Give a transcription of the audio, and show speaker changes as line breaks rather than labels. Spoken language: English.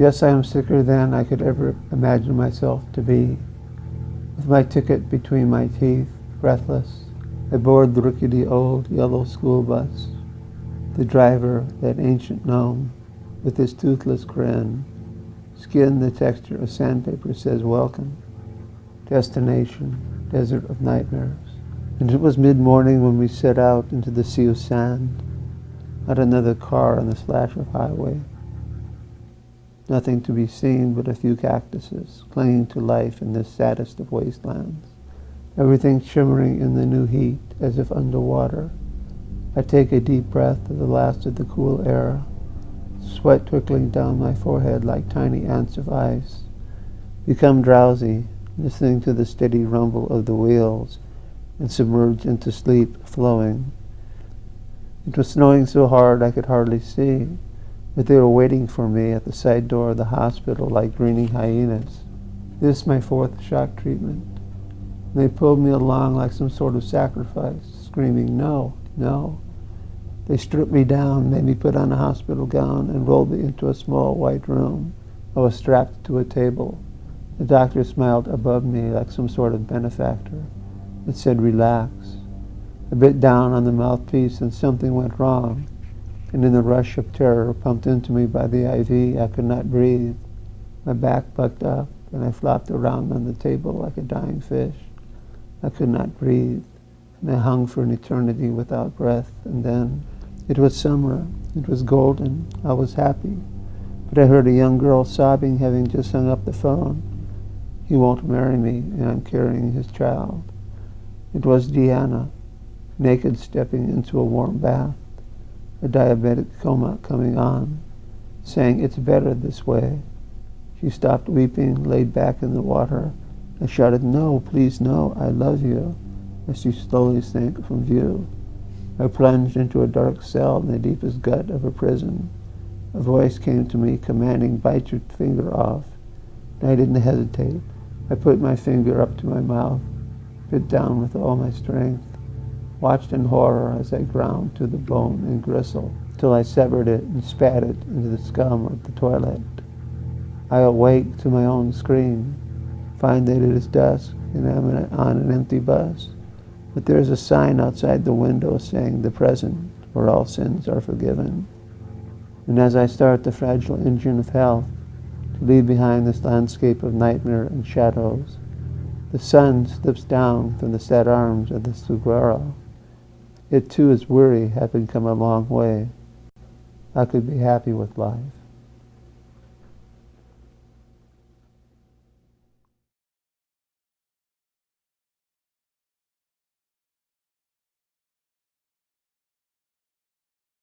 Yes, I am sicker than I could ever imagine myself to be. With my ticket between my teeth, breathless, I board the rickety old yellow school bus. The driver, that ancient gnome, with his toothless grin, skin the texture of sandpaper, says welcome. Destination, desert of nightmares. And it was mid-morning when we set out into the sea of sand. Not another car on the slash of highway. Nothing to be seen but a few cactuses clinging to life in this saddest of wastelands. Everything shimmering in the new heat as if underwater. I take a deep breath of the last of the cool air, sweat trickling down my forehead like tiny ants of ice. Become drowsy, listening to the steady rumble of the wheels, and submerge into sleep, flowing. It was snowing so hard I could hardly see, but they were waiting for me at the side door of the hospital like grinning hyenas. This my fourth shock treatment. They pulled me along like some sort of sacrifice, screaming, "No, no." They stripped me down, made me put on a hospital gown, and rolled me into a small white room. I was strapped to a table. The doctor smiled above me like some sort of benefactor. It said, "Relax." I bit down on the mouthpiece and something went wrong. And in the rush of terror pumped into me by the IV, I could not breathe. My back bucked up, and I flopped around on the table like a dying fish. I could not breathe, and I hung for an eternity without breath. And then, it was summer. It was golden. I was happy. But I heard a young girl sobbing, having just hung up the phone. He won't marry me, and I'm carrying his child. It was Deanna, naked, stepping into a warm bath. A diabetic coma coming on, saying it's better this way. She stopped weeping, laid back in the water. I shouted, "No, please no, I love you," as she slowly sank from view. I plunged into a dark cell in the deepest gut of a prison. A voice came to me commanding, "Bite your finger off." And I didn't hesitate. I put my finger up to my mouth, bit down with all my strength, watched in horror as I ground to the bone and gristle, till I severed it and spat it into the scum of the toilet. I awake to my own scream, find that it is dusk and I am on an empty bus, but there is a sign outside the window saying "The Present, where all sins are forgiven." And as I start the fragile engine of health to leave behind this landscape of nightmare and shadows, the sun slips down from the sad arms of the saguaro. It too is weary, having come a long way. I could be happy with life.